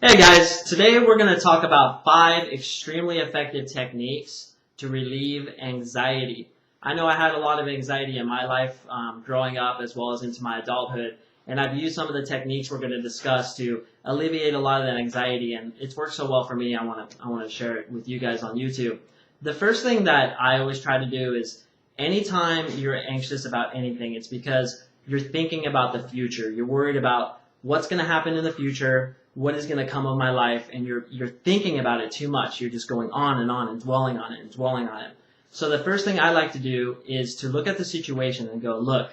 Hey guys, today we're going to talk about 5 extremely effective techniques to relieve anxiety. I know I had a lot of anxiety in my life growing up as well as into my adulthood, and I've used some of the techniques we're going to discuss to alleviate a lot of that anxiety, and it's worked so well for me. I want to share it with you guys on YouTube. The first thing that I always try to do is anytime you're anxious about anything, it's because you're thinking about the future. You're worried about what's going to happen in the future, what is going to come of my life, and you're thinking about it too much. You're just going on and dwelling on it and dwelling on it. So the first thing I like to do is to look at the situation and go, look,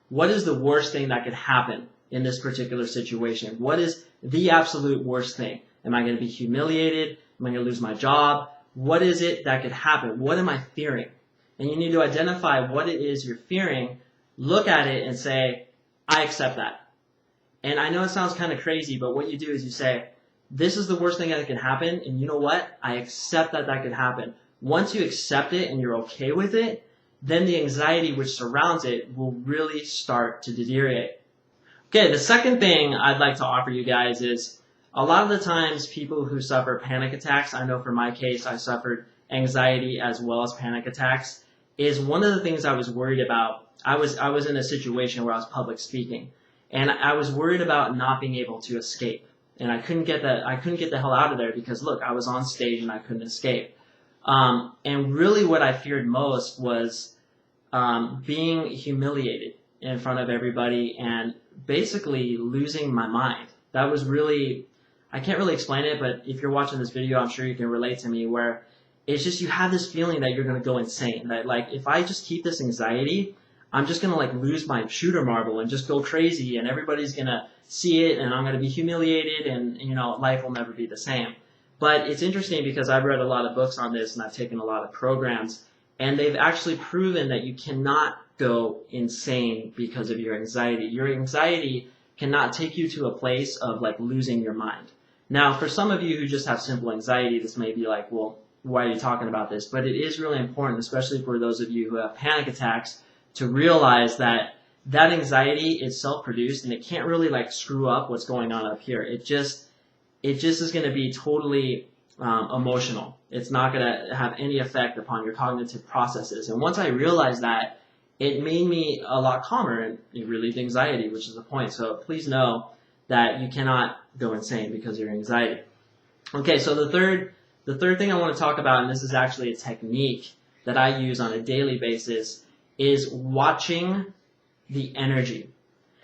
what is the worst thing that could happen in this particular situation? What is the absolute worst thing? Am I going to be humiliated? Am I going to lose my job? What is it that could happen? What am I fearing? And you need to identify what it is you're fearing, look at it and say, I accept that. And I know it sounds kind of crazy, but what you do is you say, this is the worst thing that can happen, and you know what? I accept that that could happen. Once you accept it and you're okay with it, then the anxiety which surrounds it will really start to deteriorate. Okay, the second thing I'd like to offer you guys is a lot of the times people who suffer panic attacks, I know for my case I suffered anxiety as well as panic attacks, is one of the things I was worried about. I was in a situation where I was public speaking. And I was worried about not being able to escape. And I couldn't get the hell out of there because, look, I was on stage and I couldn't escape. And really what I feared most was being humiliated in front of everybody and basically losing my mind. That was really, I can't really explain it, but if you're watching this video, I'm sure you can relate to me, where it's just you have this feeling that you're going to go insane. That, like, if I just keep this anxiety, I'm just going to like lose my shooter marble and just go crazy, and everybody's going to see it, and I'm going to be humiliated, and life will never be the same. But it's interesting because I've read a lot of books on this and I've taken a lot of programs, and they've actually proven that you cannot go insane because of your anxiety. Your anxiety cannot take you to a place of like losing your mind. Now, for some of you who just have simple anxiety, this may be like, well, why are you talking about this? But it is really important, especially for those of you who have panic attacks, to realize that that anxiety is self-produced and it can't really like screw up what's going on up here. It just is going to be totally emotional. It's not going to have any effect upon your cognitive processes. And once I realized that, it made me a lot calmer and it relieved anxiety, which is the point. So please know that you cannot go insane because of your anxiety. Okay, so the third thing I want to talk about, and this is actually a technique that I use on a daily basis, is watching the energy.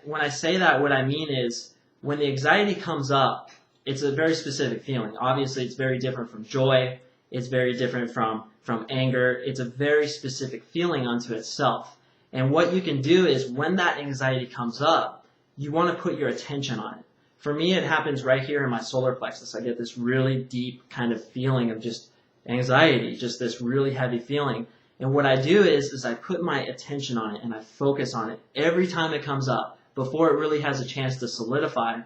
When I say that, what I mean is when the anxiety comes up, it's a very specific feeling. Obviously, it's very different from joy. It's very different from anger. It's a very specific feeling unto itself. And what you can do is when that anxiety comes up, you want to put your attention on it. For me, it happens right here in my solar plexus. I get this really deep kind of feeling of just anxiety, just this really heavy feeling. And what I do is I put my attention on it and I focus on it every time it comes up. Before it really has a chance to solidify,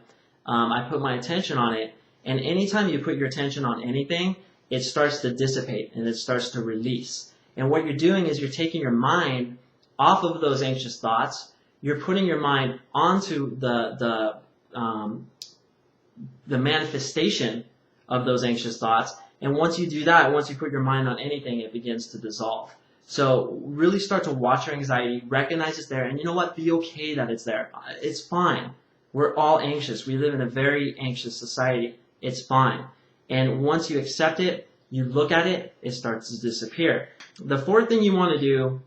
I put my attention on it. And anytime you put your attention on anything, it starts to dissipate and it starts to release. And what you're doing is you're taking your mind off of those anxious thoughts. You're putting your mind onto the manifestation of those anxious thoughts. And once you do that, once you put your mind on anything, it begins to dissolve. So really start to watch your anxiety, recognize it's there, and you know what? Be okay that it's there. It's fine. We're all anxious. We live in a very anxious society. It's fine. And once you accept it, you look at it, it starts to disappear. The fourth thing you want to do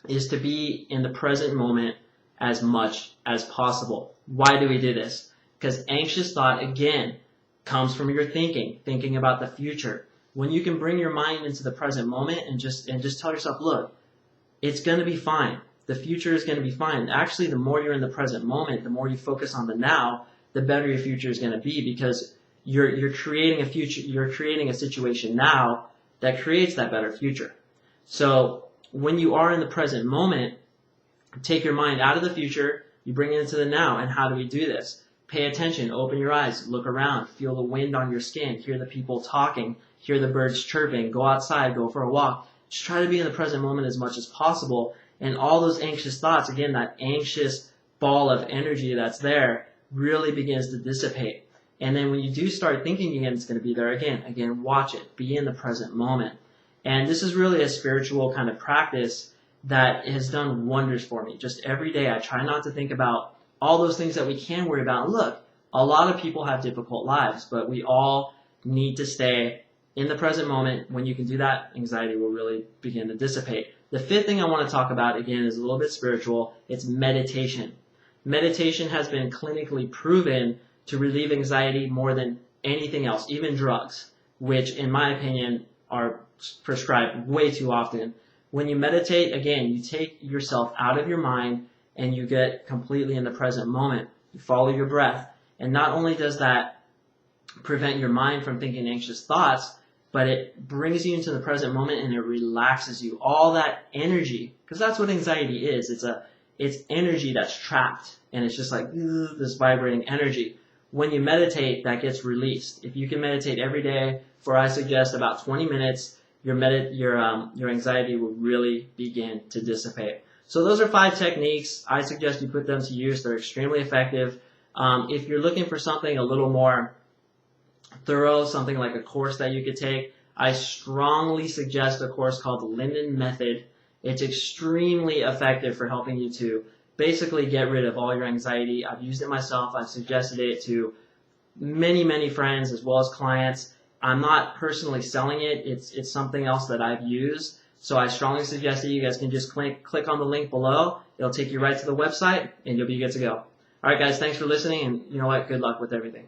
is to be in the present moment as much as possible. Why do we do this? Because anxious thought, again, comes from your thinking about the future. When you can bring your mind into the present moment and just tell yourself, look, it's going to be fine. The future is going to be fine. Actually, the more you're in the present moment, the more you focus on the now, the better your future is going to be, because you're creating a future, you're creating a situation now that creates that better future. So when you are in the present moment, take your mind out of the future, you bring it into the now. And how do we do this? Pay attention, open your eyes, look around, feel the wind on your skin, hear the people talking, hear the birds chirping, go outside, go for a walk. Just try to be in the present moment as much as possible. And all those anxious thoughts, again, that anxious ball of energy that's there, really begins to dissipate. And then when you do start thinking again, it's going to be there again. Again, watch it. Be in the present moment. And this is really a spiritual kind of practice that has done wonders for me. Just every day I try not to think about all those things that we can worry about. And look, a lot of people have difficult lives, but we all need to stay in the present moment. When you can do that, anxiety will really begin to dissipate. The fifth thing I want to talk about, again, is a little bit spiritual. It's meditation. Meditation has been clinically proven to relieve anxiety more than anything else, even drugs, which in my opinion are prescribed way too often. When you meditate, again, you take yourself out of your mind and you get completely in the present moment. You follow your breath. And not only does that prevent your mind from thinking anxious thoughts, but it brings you into the present moment and it relaxes you. All that energy, because that's what anxiety is. It's energy that's trapped, and it's just like this vibrating energy. When you meditate, that gets released. If you can meditate every day for, I suggest, about 20 minutes, your anxiety will really begin to dissipate. So those are 5 techniques. I suggest you put them to use. They're extremely effective. If you're looking for something a little more thorough, something like a course that you could take, I strongly suggest a course called the Linden Method. It's extremely effective for helping you to basically get rid of all your anxiety. I've used it myself. I've suggested it to many, many friends as well as clients. I'm not personally selling it. It's something else that I've used. So I strongly suggest that you guys can just click on the link below. It'll take you right to the website and you'll be good to go. All right, guys, thanks for listening. And you know what? Good luck with everything.